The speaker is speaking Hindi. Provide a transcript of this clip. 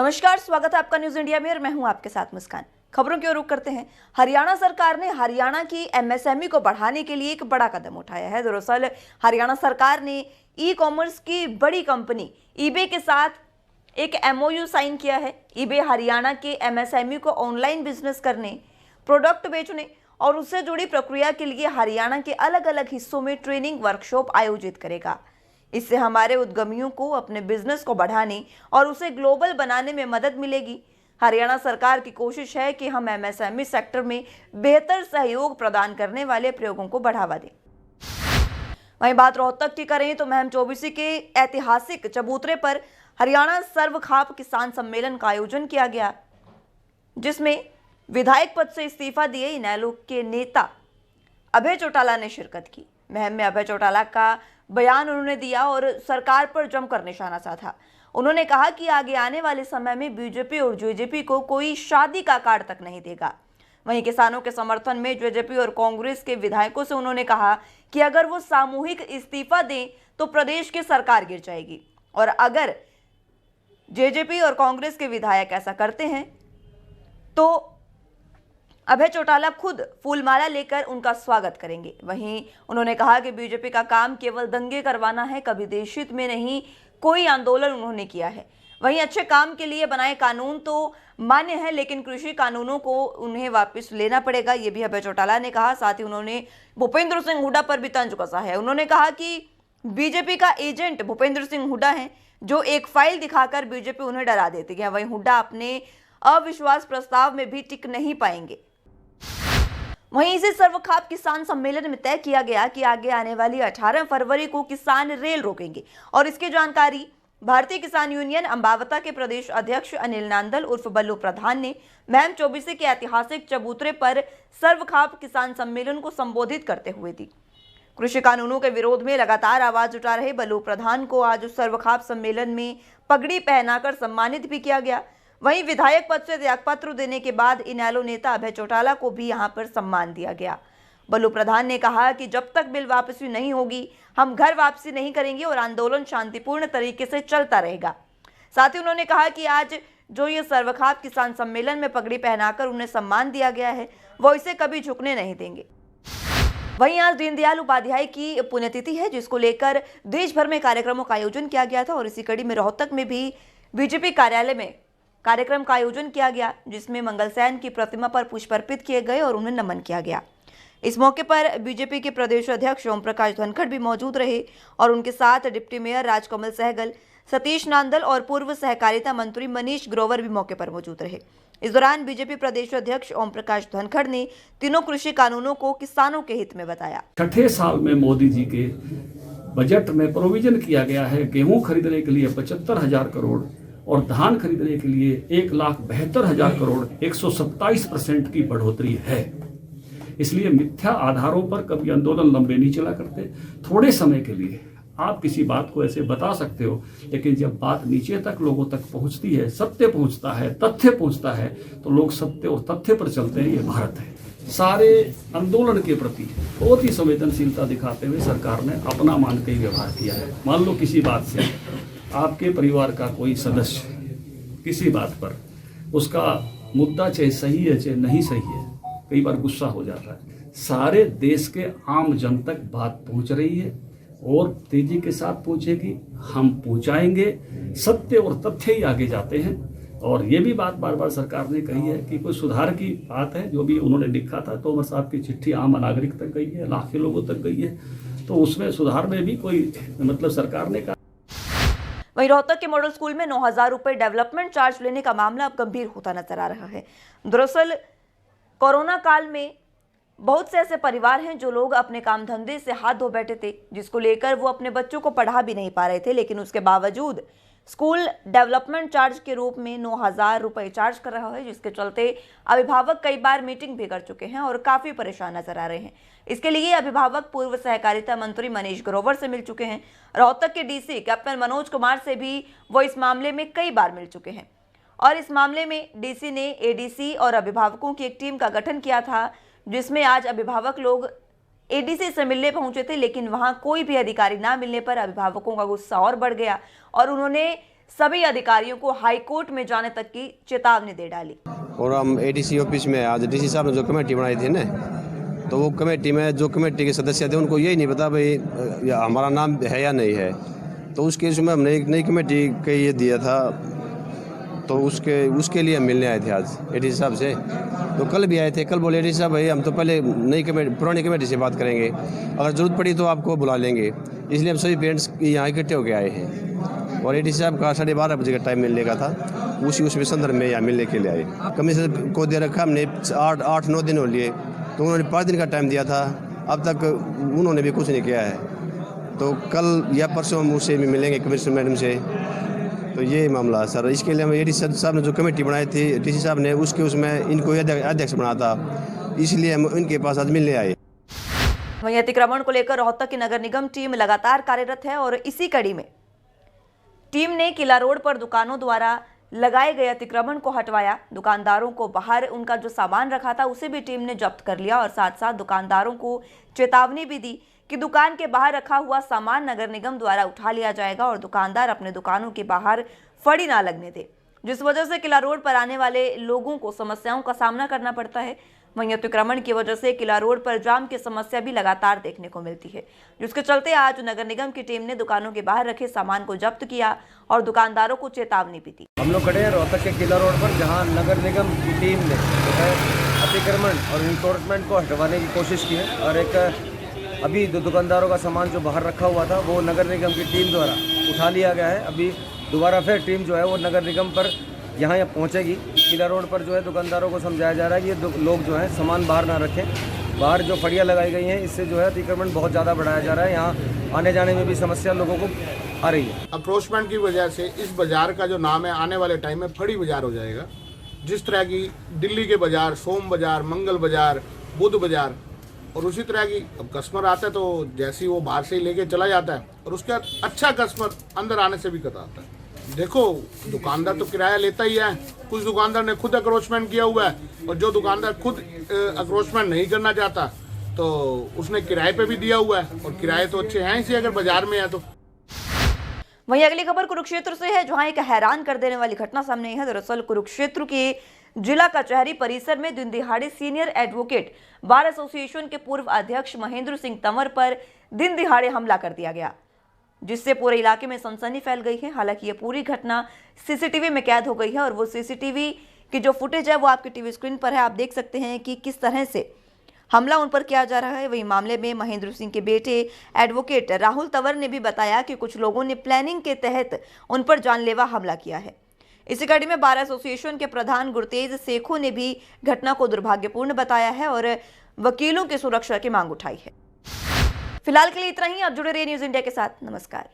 नमस्कार, स्वागत है आपका न्यूज इंडिया में और मैं हूं आपके साथ मुस्कान। खबरों की ओर रुख करते हैं। हरियाणा सरकार ने हरियाणा की एमएसएमई को बढ़ाने के लिए एक बड़ा कदम उठाया है। दरअसल हरियाणा सरकार ने ई कॉमर्स की बड़ी कंपनी ईबे के साथ एक एमओयू साइन किया है। ईबे हरियाणा के एमएसएमई को ऑनलाइन बिजनेस करने, प्रोडक्ट बेचने और उससे जुड़ी प्रक्रिया के लिए हरियाणा के अलग अलग हिस्सों में ट्रेनिंग वर्कशॉप आयोजित करेगा। इससे हमारे उद्यमियों को अपने बिजनेस को बढ़ाने और उसे ग्लोबल बनाने में मदद मिलेगी। हरियाणा सरकार की कोशिश है कि हम एमएसएमई सेक्टर में बेहतर सहयोग प्रदान करने वाले प्रयोगों को बढ़ावा दें। वहीं बात रोहतक की करें तो महम चौबीसी के ऐतिहासिक चबूतरे पर हरियाणा सर्वखाप किसान सम्मेलन का आयोजन किया गया, जिसमें विधायक पद से इस्तीफा दिए इनेलो के नेता अभय चौटाला ने शिरकत की। महम में अभय चौटाला का बयान उन्होंने दिया और सरकार पर जमकर निशाना साधा। उन्होंने कहा कि आगे आने वाले समय में बीजेपी और जेजेपी को कोई शादी का कार्ड तक नहीं देगा। वहीं किसानों के समर्थन में जेजेपी और कांग्रेस के विधायकों से उन्होंने कहा कि अगर वो सामूहिक इस्तीफा दें तो प्रदेश की सरकार गिर जाएगी, और अगर जेजेपी और कांग्रेस के विधायक ऐसा करते हैं तो अभय चौटाला खुद फूलमाला लेकर उनका स्वागत करेंगे। वहीं उन्होंने कहा कि बीजेपी का काम केवल दंगे करवाना है, कभी देशहित में नहीं कोई आंदोलन उन्होंने किया है। वहीं अच्छे काम के लिए बनाए कानून तो मान्य है, लेकिन कृषि कानूनों को उन्हें वापस लेना पड़ेगा, ये भी अभय चौटाला ने कहा। साथ ही उन्होंने भूपेंद्र सिंह हुड्डा पर भी तंज कसा है। उन्होंने कहा कि बीजेपी का एजेंट भूपेंद्र सिंह हुड्डा है, जो एक फाइल दिखाकर बीजेपी उन्हें डरा देती है। वहीं हुड्डा अपने अविश्वास प्रस्ताव में भी टिक नहीं पाएंगे। वहीं इसी सर्वखाप किसान सम्मेलन में तय किया गया कि आगे आने वाली 18 फरवरी को किसान रेल रोकेंगे, और इसकी जानकारी भारतीय किसान यूनियन अंबावता के प्रदेश अध्यक्ष अनिल नांदल उर्फ बल्लू प्रधान ने महम चौबीसी के ऐतिहासिक चबूतरे पर सर्वखाप किसान सम्मेलन को संबोधित करते हुए दी। कृषि कानूनों के विरोध में लगातार आवाज उठा रहे बल्लू प्रधान को आज सर्वखाप सम्मेलन में पगड़ी पहनाकर सम्मानित भी किया गया। वहीं विधायक पद से त्यागपत्र देने के बाद इनेलो नेता अभय चौटाला को भी यहां पर सम्मान दिया गया। बल्लू प्रधान ने कहा कि जब तक बिल वापसी नहीं होगी हम घर वापसी नहीं करेंगे और आंदोलन शांतिपूर्ण तरीके से चलता रहेगा। साथ ही उन्होंने कहा कि आज जो ये सर्वखाप किसान सम्मेलन में पगड़ी पहनाकर उन्हें सम्मान दिया गया है, वो इसे कभी झुकने नहीं देंगे। वहीं आज दीनदयाल उपाध्याय की पुण्यतिथि है, जिसको लेकर देश भर में कार्यक्रमों का आयोजन किया गया था, और इसी कड़ी में रोहतक में भी बीजेपी कार्यालय में कार्यक्रम का आयोजन किया गया, जिसमें मंगलसेन की प्रतिमा पर पुष्प अर्पित किए गए और उन्हें नमन किया गया। इस मौके पर बीजेपी के प्रदेश अध्यक्ष ओम प्रकाश धनखड़ भी मौजूद रहे, और उनके साथ डिप्टी मेयर राजकमल सहगल, सतीश नांदल और पूर्व सहकारिता मंत्री मनीष ग्रोवर भी मौके पर मौजूद रहे। इस दौरान बीजेपी प्रदेश अध्यक्ष ओम प्रकाश धनखड़ ने तीनों कृषि कानूनों को किसानों के हित में बताया। छठे साल में मोदी जी के बजट में प्रोविजन किया गया है गेहूं खरीदने के लिए 75,000 करोड़ और धान खरीदने के लिए 1,72,000 करोड़, 127% की बढ़ोतरी है। इसलिए मिथ्या आधारों पर कभी आंदोलन लंबे नहीं चला करते। थोड़े समय के लिए आप किसी बात को ऐसे बता सकते हो, लेकिन जब बात नीचे तक लोगों तक पहुंचती है, सत्य पहुंचता है, तथ्य पहुंचता है, तो लोग सत्य और तथ्य पर चलते हैं। ये भारत है। सारे आंदोलन के प्रति बहुत ही संवेदनशीलता दिखाते हुए सरकार ने अपना मान के ही व्यवहार किया है। मान लो किसी बात से आपके परिवार का कोई सदस्य किसी बात पर उसका मुद्दा चाहे सही है चाहे नहीं सही है, कई बार गुस्सा हो जाता है। सारे देश के आम जन तक बात पहुंच रही है और तेजी के साथ पहुंचेगी। हम पहुंचाएंगे। सत्य और तथ्य ही आगे जाते हैं। और ये भी बात बार बार सरकार ने कही है कि कोई सुधार की बात है। जो भी उन्होंने लिखा था, तोमर साहब की चिट्ठी आम नागरिक तक गई है, लाख के लोगों तक गई है, तो उसमें सुधार में भी कोई सरकार ने कहा। वहीं रोहतक के मॉडल स्कूल में 9,000 रुपए डेवलपमेंट चार्ज लेने का मामला अब गंभीर होता नजर आ रहा है। दरअसल कोरोना काल में बहुत से ऐसे परिवार हैं जो लोग अपने काम धंधे से हाथ धो बैठे थे, जिसको लेकर वो अपने बच्चों को पढ़ा भी नहीं पा रहे थे, लेकिन उसके बावजूद स्कूल डेवलपमेंट चार्ज के रूप में 9,000 रुपए चार्ज कर रहा है, जिसके चलते अभिभावक कई बार मीटिंग भी कर चुके हैं और काफी परेशान नजर आ रहे हैं। इसके लिए अभिभावक पूर्व सहकारिता मंत्री मनीष ग्रोवर से मिल चुके हैं। रोहतक के डीसी कैप्टन मनोज कुमार से भी वो इस मामले में कई बार मिल चुके हैं, और इस मामले में डीसी ने एडीसी और अभिभावकों की एक टीम का गठन किया था, जिसमें आज अभिभावक लोग एडीसी से मिलने पहुंचे थे, लेकिन वहां कोई भी अधिकारी ना मिलने पर अभिभावकों का गुस्सा और बढ़ गया और उन्होंने सभी अधिकारियों को हाईकोर्ट में जाने तक की चेतावनी दे डाली। और हम एडीसी ऑफिस में आज डीसी साहब ने जो कमेटी बनाई थी ना, तो वो कमेटी में जो कमेटी के सदस्य थे उनको यही नहीं पता भाई हमारा नाम है या नहीं है। तो उसके इसमें हमने एक नई कमेटी का ये दिया था, तो उसके लिए हम मिलने आए थे आज एडीसी साहब से। तो कल भी आए थे, कल बोले एडीसी साहब भाई हम तो पहले नई कमेटी पुरानी कमेटी से बात करेंगे, अगर ज़रूरत पड़ी तो आपको बुला लेंगे। इसलिए हम सभी पेरेंट्स यहाँ इकट्ठे होकर आए हैं और एडीसी साहब का 12:30 बजे का टाइम मिलने का था, उसमें संदर्भ में यहाँ मिलने के लिए आए। कमिश्नर को दे रखा हमने 8-9 दिन हो लिए, तो उन्होंने 5 दिन का टाइम दिया था, अब तक उन्होंने भी कुछ नहीं किया है। तो कल या परसों हम उससे भी मिलेंगे कमिश्नर मैडम से। तो ये मामला है सर, इसके लिए हम एडीसी साहब ने जो कमेटी बनाई थी डीसी साहब ने उसमें इनको अध्यक्ष बना था, इसलिए हम इनके पास आज मिलने आए। वहीं अतिक्रमण को लेकर रोहतक की नगर निगम टीम लगातार कार्यरत है और इसी कड़ी में टीम ने किला रोड पर दुकानों द्वारा लगाए गए अतिक्रमण को हटवाया। दुकानदारों को बाहर उनका जो सामान रखा था उसे भी टीम ने जब्त कर लिया और साथ साथ दुकानदारों को चेतावनी भी दी कि दुकान के बाहर रखा हुआ सामान नगर निगम द्वारा उठा लिया जाएगा और दुकानदार अपने दुकानों के बाहर फड़ी ना लगने दे, जिस वजह से किला रोड पर आने वाले लोगों को समस्याओं का सामना करना पड़ता है। वहीं अतिक्रमण की वजह से किला रोड पर जाम की समस्या भी लगातार देखने को मिलती है, जिसके चलते आज नगर निगम की टीम ने दुकानों के बाहर रखे सामान को जब्त किया और दुकानदारों को चेतावनी भी दी। हम लोग खड़े हैं रोहतक के किला रोड पर, जहां नगर निगम की टीम ने जो है अतिक्रमण और इंक्रोचमेंट को हटवाने की कोशिश की है और एक अभी दुकानदारों का सामान जो बाहर रखा हुआ था वो नगर निगम की टीम द्वारा उठा लिया गया है। अभी दोबारा फिर टीम जो है वो नगर निगम पर यहाँ पहुँचेगी। किला रोड पर जो है दुकानदारों को समझाया जा रहा है कि ये लोग जो है सामान बाहर ना रखें। बाहर जो फड़ियाँ लगाई गई हैं इससे जो है अतिक्रमण बहुत ज़्यादा बढ़ाया जा रहा है, यहाँ आने जाने में भी समस्या लोगों को आ रही है। अक्रोचमेंट की वजह से इस बाज़ार का जो नाम है आने वाले टाइम में फड़ी बाज़ार हो जाएगा। जिस तरह की दिल्ली के बाज़ार, सोम बाज़ार, मंगल बाज़ार, बुध बाज़ार, और उसी तरह की अब कस्टमर आता है तो जैसे ही वो बाहर से ही लेके चला जाता है और उसके बाद अच्छा कस्टमर अंदर आने से भी कतराता है। देखो दुकानदार तो किराया लेता ही है, कुछ दुकानदार ने खुद अक्रोचमेंट किया हुआ है और जो दुकानदार खुद अक्रोचमेंट नहीं करना चाहता तो उसने किराए पे भी दिया हुआ है, और किराए तो अच्छे हैं इसी अगर बाजार में है तो। वहीं अगली खबर कुरुक्षेत्र से है, जहां एक हैरान कर देने वाली घटना सामने आई है। दरअसल कुरुक्षेत्र के जिला कचहरी परिसर में दिन दिहाड़े सीनियर एडवोकेट बार एसोसिएशन के पूर्व अध्यक्ष महेंद्र सिंह तंवर पर दिन दिहाड़े हमला कर दिया गया, जिससे पूरे इलाके में सनसनी फैल गई है। हालांकि ये पूरी घटना सीसीटीवी में कैद हो गई है और वो सीसीटीवी की जो फुटेज है वो आपकी टीवी स्क्रीन पर है। आप देख सकते हैं कि किस तरह से हमला उन पर किया जा रहा है। वही मामले में महेंद्र सिंह के बेटे एडवोकेट राहुल तंवर ने भी बताया कि कुछ लोगों ने प्लानिंग के तहत उन पर जानलेवा हमला किया है। इसी कड़ी में बार एसोसिएशन के प्रधान गुरतेज सेखों ने भी घटना को दुर्भाग्यपूर्ण बताया है और वकीलों की सुरक्षा की मांग उठाई है। फिलहाल के लिए इतना ही। आप जुड़े रहिए न्यूज़ इंडिया के साथ। नमस्कार।